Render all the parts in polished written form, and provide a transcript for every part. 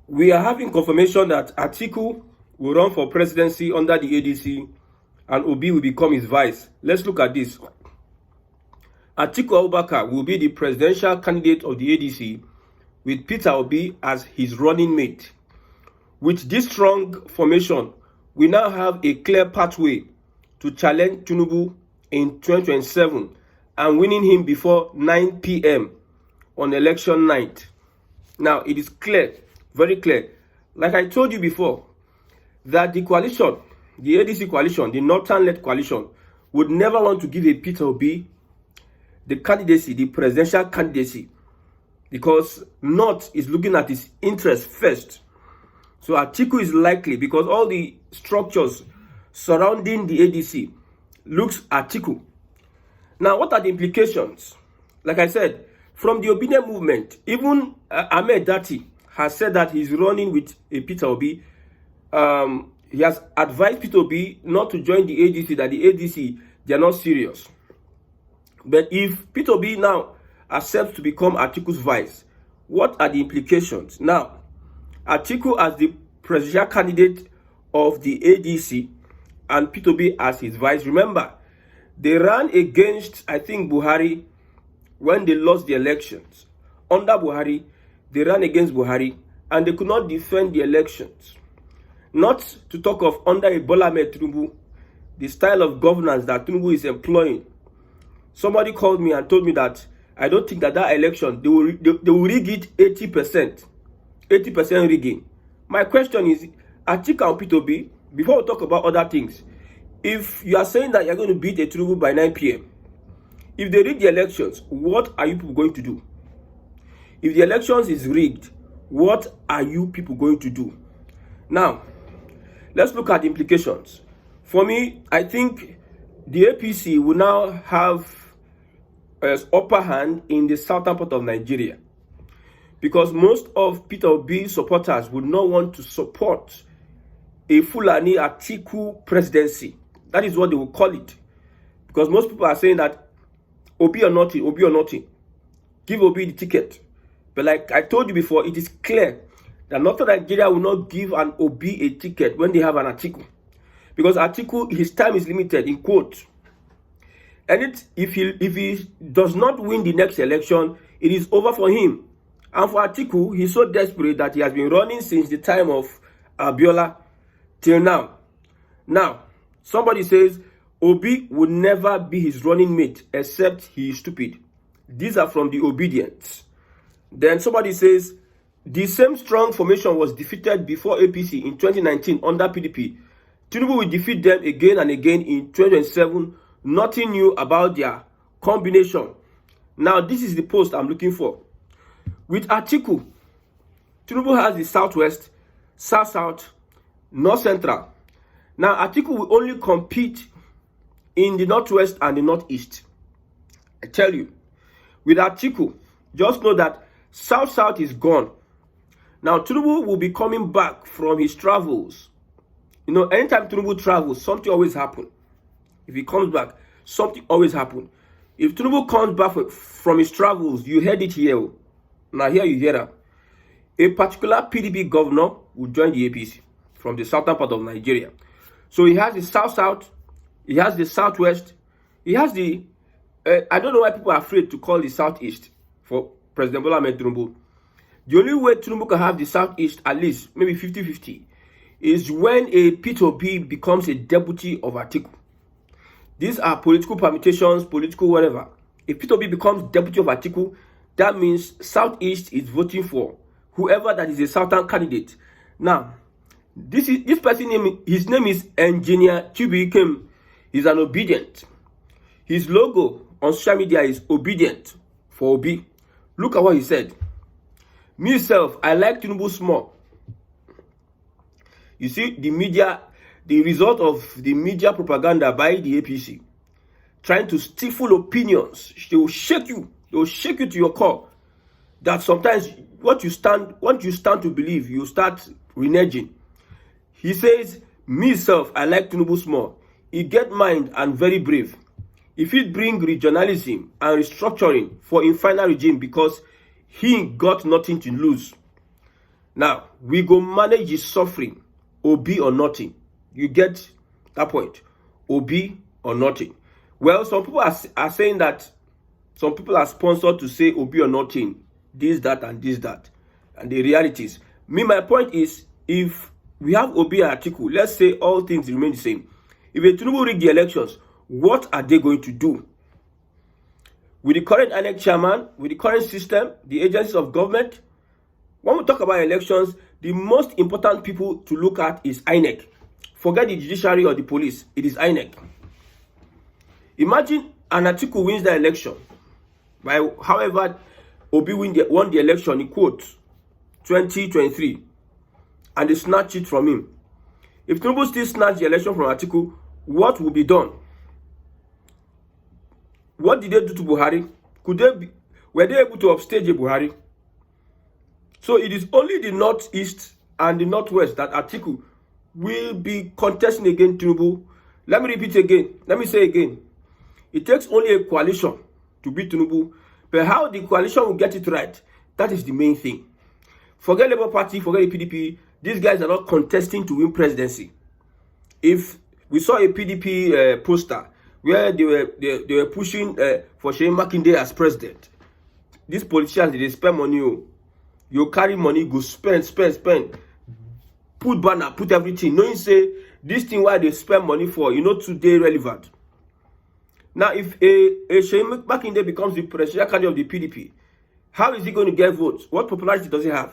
we are having confirmation that Atiku will run for presidency under the ADC and Obi will become his vice. Let's look at this. Atiku Abubakar will be the presidential candidate of the ADC with Peter Obi as his running mate. With this strong formation, we now have a clear pathway to challenge Tinubu in 2027 and winning him before 9 p.m. on election night. Now, it is clear, very clear. Like I told you before, that the coalition, the ADC coalition, the Northern-led coalition, would never want to give a Peter Obi the candidacy, the presidential candidacy, because North is looking at his interest first. So Atiku is likely, because all the structures surrounding the ADC looks Atiku. Now, what are the implications? Like I said, from the Obidient movement, even Ahmed Dati has said that he's running with a Peter Obi. He has advised Peter Obi not to join the ADC, that the ADC, they are not serious. But if Peter Obi now accepts to become Atiku's vice, what are the implications? Now, Atiku as the presidential candidate of the ADC and Peter Obi as his vice. Remember, they ran against, I think, Buhari when they lost the elections. Under Buhari, they ran against Buhari and they could not defend the elections. Not to talk of under Bola Ahmed Tinubu, the style of governance that Tinubu is employing. Somebody called me and told me that I don't think that election, they will rig it 80%. 80% rigging. My question is, Atiku and Peter Obi, before we talk about other things, if you are saying that you're going to beat a Tinubu by 9 p.m., if they rig the elections, what are you people going to do? If the elections is rigged, what are you people going to do? Now, let's look at the implications. For me, I think the APC will now have an upper hand in the southern part of Nigeria, because most of Peter Obi's supporters would not want to support a Fulani Atiku presidency. That is what they will call it. Because most people are saying that Obi or nothing, Obi or nothing. Give Obi the ticket. But like I told you before, it is clear that Northern Nigeria will not give an Obi a ticket when they have an Atiku. Because Atiku, his time is limited, in quote. And if he does not win the next election, it is over for him. And for Atiku, he's so desperate that he has been running since the time of Abiola till now. Now, somebody says Obi would never be his running mate except he is stupid. These are from the Obidient. Then somebody says the same strong formation was defeated before APC in 2019 under PDP. Tinubu will defeat them again and again in 2027. Nothing new about their combination. Now, this is the post I'm looking for. With Atiku, Tinubu has the Southwest, South-South, North-Central. Now, Atiku will only compete in the Northwest and the Northeast. I tell you, with Atiku, just know that South-South is gone. Now, Tinubu will be coming back from his travels. You know, anytime Tinubu travels, something always happens. If he comes back, something always happens. If Tinubu comes back from his travels, you heard it here. Now here you hear that. A particular PDP governor will join the APC from the southern part of Nigeria. So he has the South-South, he has the Southwest, he has the, I don't know why people are afraid to call the Southeast for President Bola Ahmed Tinubu. The only way Tinubu can have the Southeast, at least, maybe 50-50, is when a Peter Obi becomes a deputy of Atiku. These are political permutations, political whatever. If Peter Obi becomes deputy of Atiku, that means Southeast is voting for whoever that is a southern candidate. Now, this person's name, his name is Engineer Chibuikem. He's an Obidient. His logo on social media is Obidient for Obi. Look at what he said. Myself, I like Tinubu small. You see, the media, the result of the media propaganda by the APC, trying to stifle opinions, they will shake you. They will shake you to your core. That sometimes what you stand to believe, you start reneging. He says, myself, I like Tinubu small. He get mind and very brave. If it bring regionalism and restructuring for in final regime because he got nothing to lose. Now, we go manage his suffering, Obi or nothing. You get that point? Obi or nothing. Well, some people are saying that some people are sponsored to say Obi or nothing, this, that, and this, that. And the reality is, my point is, if we have Obi and Atiku, let's say all things remain the same. If a Tinubu rig the elections, what are they going to do? With the current INEC chairman, with the current system, the agencies of government, when we talk about elections, the most important people to look at is INEC. Forget the judiciary or the police. It is INEC. Imagine an Atiku wins the election. However, Obi won the election, in quotes, 2023, and they snatch it from him. If Tinubu still snatch the election from Atiku, what will be done? What did they do to Buhari? Were they able to upstage Buhari? So it is only the northeast and the northwest that Atiku will be contesting against Tinubu. Let me repeat again. Let me say again. It takes only a coalition to beat Tinubu. But how the coalition will get it right, that is the main thing. Forget Labour Party, forget the PDP. These guys are not contesting to win presidency. If we saw a PDP poster where they were pushing for Sheyi Makinde as president, these politicians, they spend money. You carry money, go spend. Put banner, put everything. Knowing say this thing why they spend money for, today relevant. Now, if a Sheyi Makinde becomes the presidential candidate of the PDP, how is he going to get votes? What popularity does he have?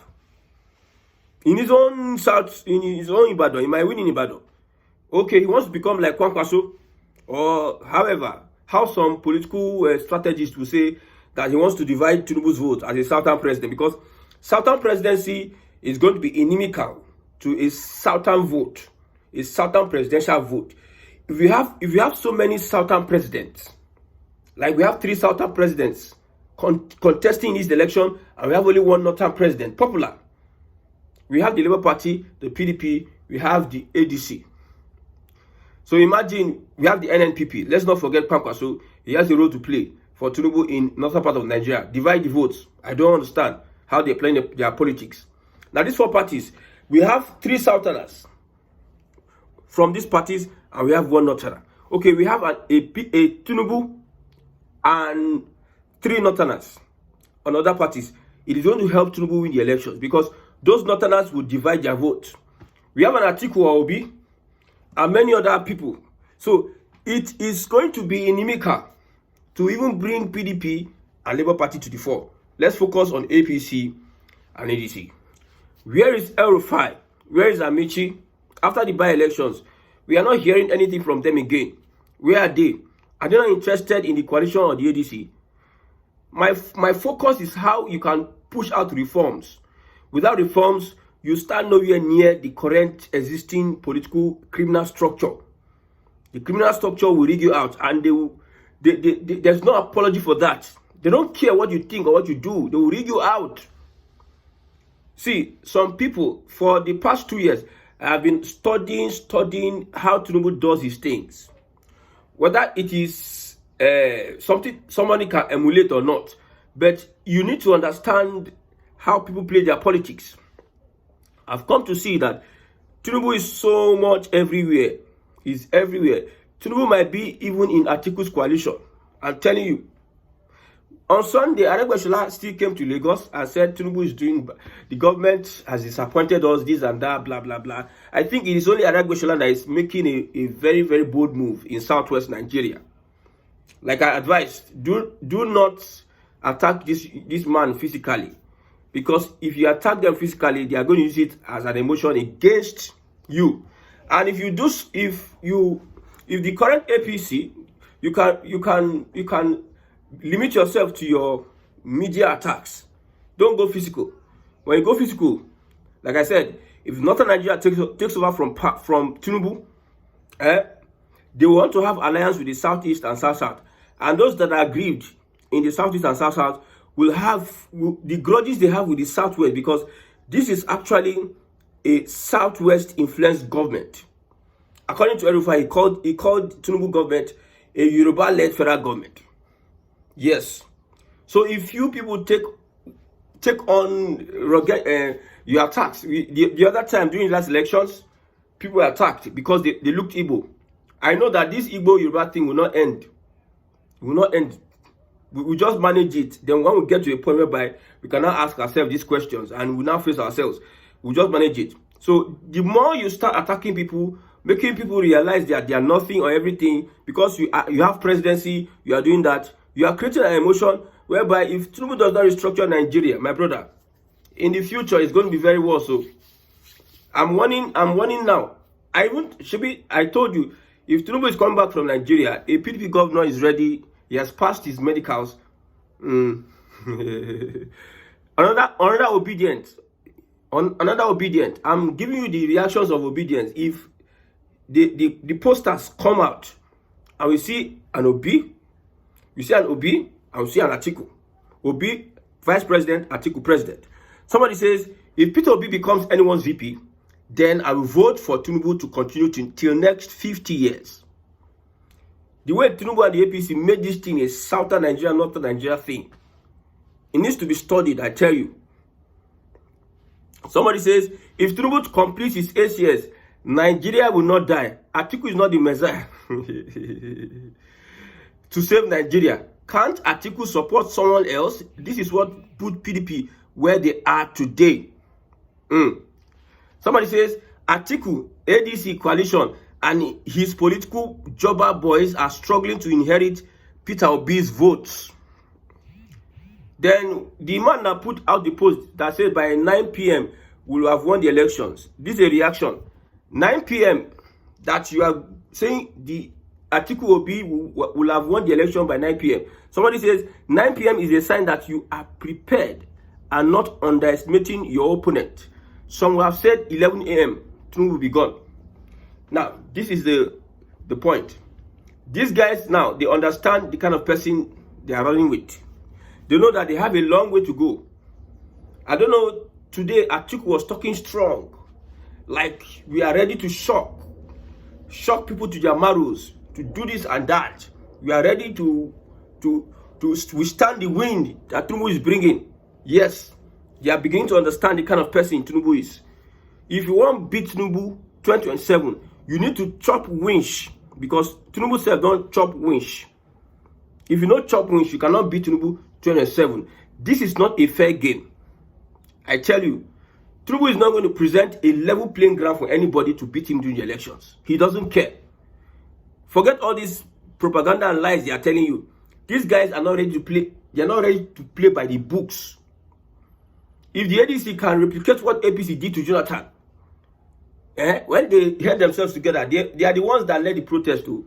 In his own South, in his own Ibadan, he might win in Ibadan. Okay, he wants to become like Kwankwaso, or however, how some political strategists will say that he wants to divide Tinubu's vote as a Southern president, because Southern presidency is going to be inimical to a Southern vote, a Southern presidential vote. If you have so many Southern presidents, like we have 3 Southern presidents contesting this election, and we have only 1 Northern president, popular. We have the Labour Party, the PDP, we have the ADC. So imagine we have the NNPP. Let's not forget Kwankwaso. He has a role to play for Tinubu in northern part of Nigeria. Divide the votes. I don't understand how they're playing their politics. Now, these 4 parties, we have 3 Southerners from these parties, and we have 1 Northerner. Okay, we have a Tinubu and 3 Northerners on other parties. It is going to help Tinubu win the elections, because those Northerners will divide their vote. We have an Atiku or Obi and many other people. So it is going to be inimical to even bring PDP and Labour Party to the fore. Let's focus on APC and ADC. Where is El-Rufai? Where is Amici? After the by-elections, we are not hearing anything from them again. Where are they? Are they not interested in the coalition or the ADC? My focus is how you can push out reforms. Without reforms, you stand nowhere near the current existing political criminal structure. The criminal structure will rig you out, and there's no apology for that. They don't care what you think or what you do. They will rig you out. See, some people, for the past 2 years, have been studying how Tinubu does his things. Whether it is something somebody can emulate or not, but you need to understand how people play their politics. I've come to see that Tinubu is so much everywhere. He's everywhere. Tinubu might be even in Atiku's coalition. I'm telling you. On Sunday, Aregbesola still came to Lagos and said Tinubu is doing, the government has disappointed us, this and that, blah, blah, blah. I think it is only Aregbesola that is making a very, very bold move in southwest Nigeria. Like I advised, do not attack this man physically. Because if you attack them physically, they are going to use it as an emotion against you. And if the current APC, you can limit yourself to your media attacks. Don't go physical. When you go physical, like I said, if Northern Nigeria takes over from Tinubu, they want to have alliance with the Southeast and South-South. And those that are aggrieved in the Southeast and South-South will have the grudges they have with the Southwest, because this is actually a Southwest influenced government. According to El-Rufai, he called Tinubu government a Yoruba-led federal government. Yes. So if you people take on You are attacked. The other time during the last elections, people were attacked because they looked Igbo. I know that this Igbo Yoruba thing will not end. It will not end. We will just manage it. Then when we get to a point whereby we can now ask ourselves these questions and we now face ourselves, we'll just manage it. So the more you start attacking people, making people realize that they are nothing or everything, because you have presidency, you are doing that, you are creating an emotion whereby if Tinubu does not restructure Nigeria, my brother, in the future it's going to be very worse. So I'm warning now. I told you, if Tinubu is coming back from Nigeria, a PDP governor is ready. He has passed his medicals. Another Obidient. Another Obidient. I'm giving you the reactions of Obidient. If the posters come out and we see an Obi, we see an Obi, and we see an Atiku. Obi, vice president, Atiku, president. Somebody says, if Peter Obi becomes anyone's VP, then I will vote for Tinubu to continue till next 50 years. The way Tinubu and the APC made this thing a Southern Nigeria, Northern Nigeria thing, it needs to be studied, I tell you. Somebody says, if Tinubu completes his 8 years, Nigeria will not die. Atiku is not the Messiah to save Nigeria. Can't Atiku support someone else? This is what put PDP where they are today. Somebody says, Atiku, ADC coalition, and his political jobber boys are struggling to inherit Peter Obi's votes. Then the man that put out the post that said by 9 p.m. we will have won the elections. This is a reaction. 9 p.m. that you are saying the Atiku Obi will have won the election by 9 p.m. Somebody says 9 p.m. is a sign that you are prepared and not underestimating your opponent. Some will have said 11 a.m. Tinubu will be gone. Now, this is the point. These guys now, they understand the kind of person they are running with. They know that they have a long way to go. I don't know, today Atiku was talking strong. Like we are ready to shock people to their marrows, to do this and that. We are ready to withstand the wind that Tinubu is bringing. Yes, they are beginning to understand the kind of person Tinubu is. If you want to beat Tinubu 2027, you need to chop winch, because Tinubu said don't chop winch. If you don't chop winch, you cannot beat Tinubu 2027. This is not a fair game. I tell you, Tinubu is not going to present a level playing ground for anybody to beat him during the elections. He doesn't care. Forget all this propaganda and lies they are telling you. These guys are not ready to play. They are not ready to play by the books. If the ADC can replicate what APC did to Jonathan, when they held themselves together, they are the ones that led the protest too.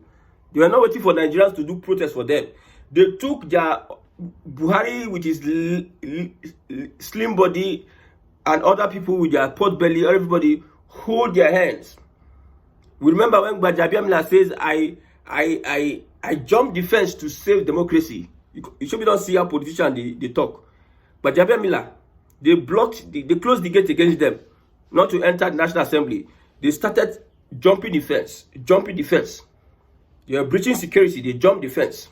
They were not waiting for Nigerians to do protest for them. They took their Buhari with his slim body and other people with their pot belly, everybody hold their hands. We remember when Gbajabiamila says, I jumped the fence to save democracy. You should not see how politicians they talk. But Gbajabiamila, they closed the gate against them not to enter the National Assembly. They started jumping the fence. They are breaching security. They jumped the fence.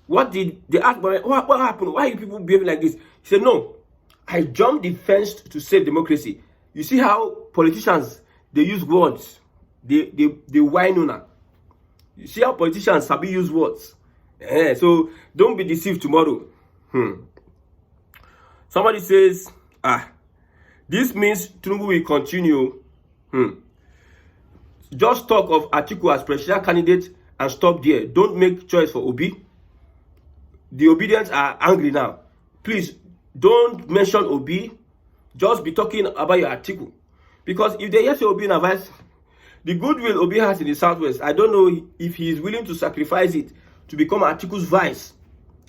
What did they ask? What happened? Why are you people behaving like this? He said, no, I jumped the fence to save democracy. You see how politicians, they use words. They whine on. You see how politicians sabi use words. So don't be deceived tomorrow. Somebody says, this means Tinubu will continue. Just talk of Atiku as presidential candidate and stop there. Don't make choice for Obi. The Obedients are angry now. Please, don't mention Obi. Just be talking about your Atiku. Because if they hear say Obi in advice, the goodwill Obi has in the Southwest, I don't know if he is willing to sacrifice it to become Atiku's vice.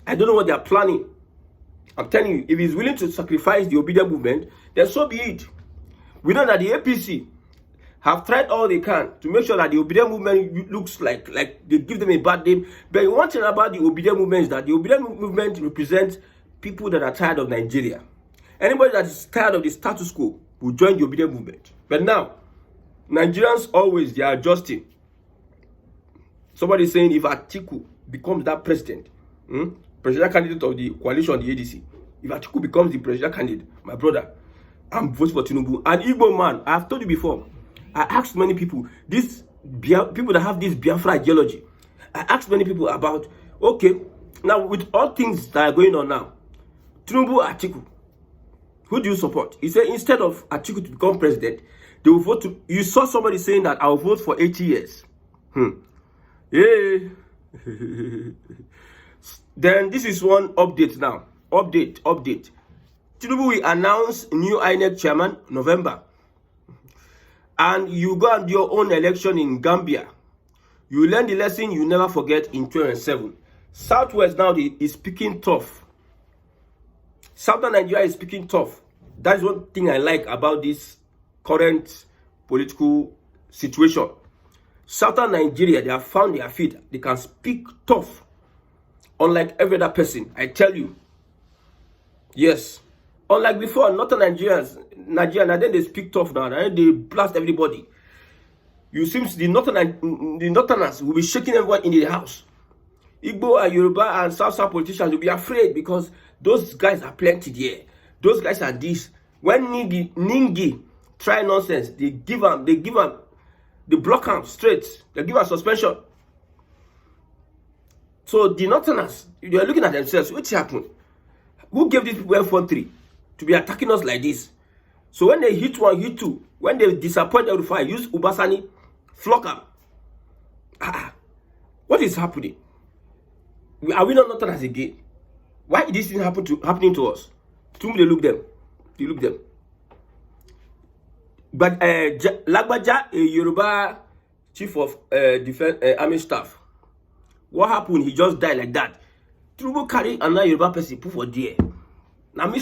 I don't know what they are planning. I'm telling you, if he's willing to sacrifice the Obidient movement, then so be it. We know that the APC have tried all they can to make sure that the Obidient movement looks like they give them a bad name. But one thing about the Obidient movement is that the Obidient movement represents people that are tired of Nigeria. Anybody that is tired of the status quo will join the Obidient movement. But now, Nigerians always, they are adjusting. Somebody is saying if Atiku becomes that president, presidential candidate of the coalition, the ADC, if Atiku becomes the presidential candidate, my brother, I'm voting for Tinubu. An Igbo man, I've told you before, I asked many people, people that have this Biafra ideology, I asked many people about, okay, now with all things that are going on now, Tinubu, Atiku, who do you support? He said instead of Atiku to become president, they will vote to, you saw somebody saying that I'll vote for 80 years. Yeah. Then this is one update now. Update. Tinubu will announce new INEC chairman November. And you go and do your own election in Gambia. You learn the lesson you never forget in 2007. Southwest now is speaking tough. Southern Nigeria is speaking tough. That is one thing I like about this current political situation. Southern Nigeria, they have found their feet. They can speak tough. Unlike every other person, I tell you. Yes. Unlike before, Northern Nigeria, and then they speak tough now. And then they blast everybody. You seem the Northerners will be shaking everyone in the house. Igbo and Yoruba and South politicians will be afraid because those guys are plenty there. Those guys are this. When Ningi try nonsense, they block him straight. They give him suspension. So the Northerners, they are looking at themselves. What's happened? Who gave these people F13 to be attacking us like this? So when they hit one, hit two, when they disappoint everybody, use Ubasani, flock them. What is happening? Are we not Northerners again? Why is this thing happening to us? To me, they look them. But Lagbaja, a Yoruba chief of defense army staff, what happened? He just died like that. Tinubu carry another Yoruba person put for there. Now me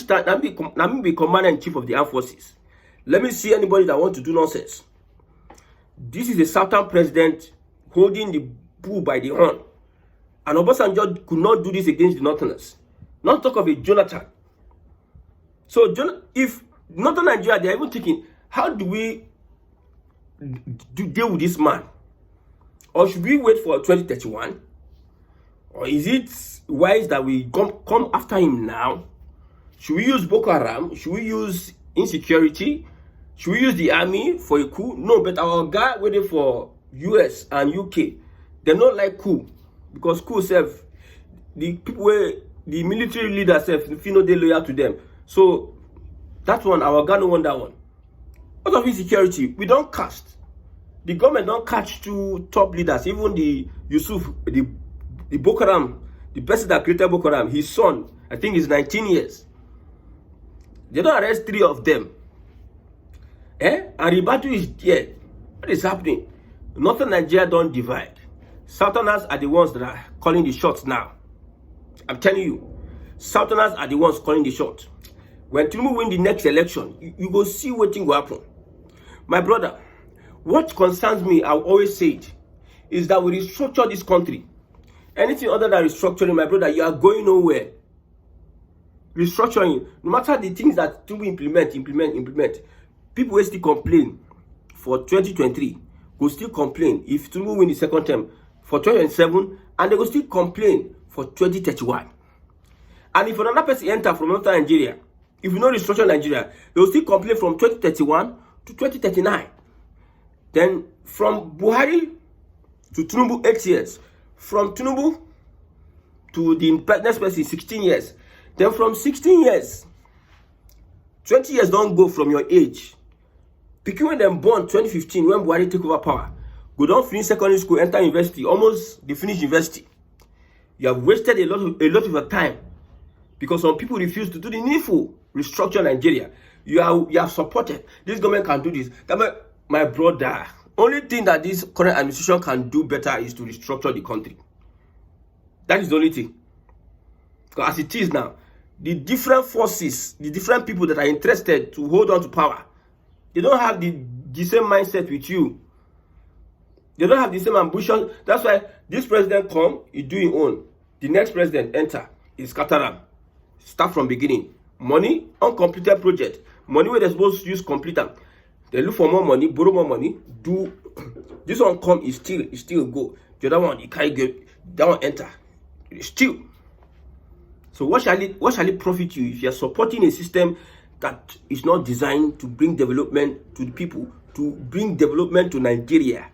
be commander in chief of the armed forces. Let me see anybody that want to do nonsense. This is a Southern president holding the bull by the horn. And Obasanjo could not do this against the Northerners. Not talk of a Jonathan. So if Northern Nigeria, they are even thinking, how do we deal with this man? Or should we wait for 2031? Or is it wise that we come after him now? Should we use Boko Haram? Should we use insecurity? Should we use the army for a coup? No, but our guy waiting for US and UK, they don't like coup. Because coup self, the people where the military leaders self, you know, they loyal to them. So that one, our guy don't want that one. Out of insecurity, we don't cast. The government don't catch two top leaders, even the Yusuf, the Boko Haram, the person that created Boko Haram, his son, I think he's 19 years. They don't arrest 3 of them. And Ribatu is there. What is happening? Northern Nigeria don't divide. Southerners are the ones that are calling the shots now. I'm telling you. Southerners are the ones calling the shots. When Tinubu win the next election, you go see what thing will happen. My brother, what concerns me, I've always said, is that we restructure this country. Anything other than restructuring, my brother, you are going nowhere. Restructuring, no matter the things that Tinubu implement, people will still complain for 2023. Go still complain if Tinubu win the second term for 2027, and they will still complain for 2031. And if another person enter from Northern Nigeria, if you know restructure Nigeria, they will still complain from 2031 to 2039. Then from Buhari to Tinubu, 8 years. From Tinubu to the next person, 16 years. Then from 16 years, 20 years don't go from your age. Picking when them born 2015, when Buhari take over power, go down finish secondary school, enter university, almost they finish university. You have wasted a lot of your time because some people refuse to do the needful. Restructure Nigeria. You have supported. This government can do this. My brother, only thing that this current administration can do better is to restructure the country. That is the only thing. Because as it is now, the different forces, the different people that are interested to hold on to power, they don't have the same mindset with you. They don't have the same ambition. That's why this president come, he do his own. The next president enter, he scatter them. Start from beginning. Money, uncompleted project. Money where they're supposed to use complete them. They look for more money, borrow more money, do this one come, is still go. The other one, you can't get that one enter. It's still. So what shall it profit you if you're supporting a system that is not designed to bring development to the people, to bring development to Nigeria,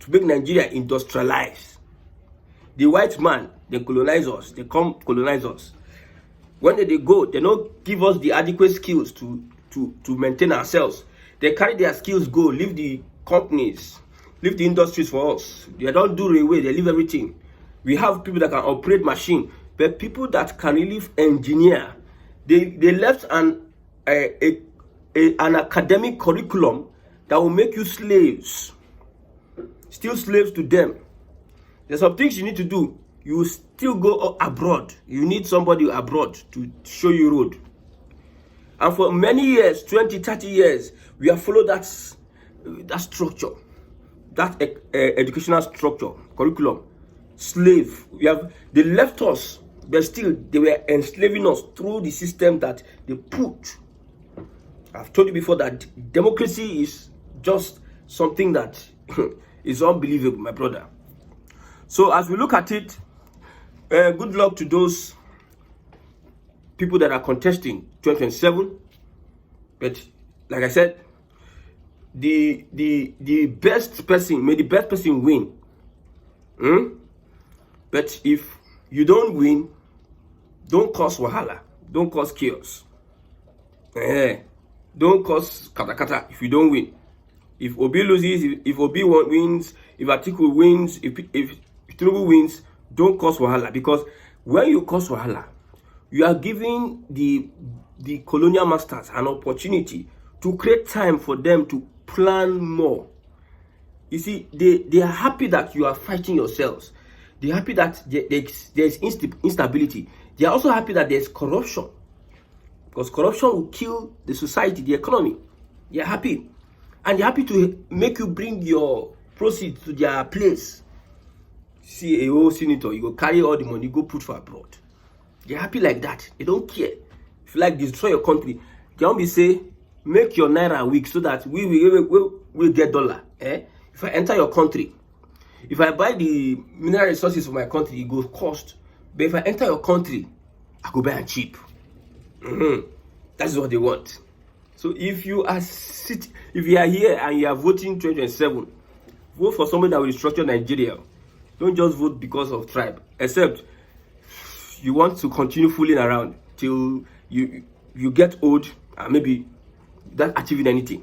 to make Nigeria industrialized. The white man, they colonize us, they come colonize us. When they go, they don't give us the adequate skills to maintain ourselves. They carry their skills, go, leave the companies, leave the industries for us. They don't do railway, they leave everything. We have people that can operate machine, but people that can really engineer, they left an academic curriculum that will make you slaves, still slaves to them. There's some things you need to do. You still go abroad. You need somebody abroad to show you road. And for many years, 20, 30 years, we have followed that structure, that educational structure, curriculum. Slave. They left us, but still they were enslaving us through the system that they put. I've told you before that democracy is just something that is unbelievable, my brother. So as we look at it, good luck to those people that are contesting 2027. But like I said, the best person, may the best person win. But if you don't win, don't cause wahala, don't cause chaos. Don't cause kata if you don't win. If Obi loses, if Obi wins, if Atiku wins, if Tinubu wins, don't cause wahala, because when you cause wahala, you are giving the colonial masters an opportunity to create time for them to plan more. You see, they are happy that you are fighting yourselves. They are happy that there's instability. They are also happy that there's corruption, because corruption will kill the society, the economy. They are happy. And they're happy to make you bring your proceeds to their place. See a whole senator, you go carry all the money, go put for abroad. They're happy like that. They don't care. If you like destroy your country, they only say, make your naira weak so that we will get dollar. If I enter your country, if I buy the mineral resources for my country, it goes cost. But if I enter your country, I go buy it cheap. That's what they want. So if you are here and you are voting 2027, vote for somebody that will restructure Nigeria. Don't just vote because of tribe, except you want to continue fooling around till you get old and maybe not achieving anything.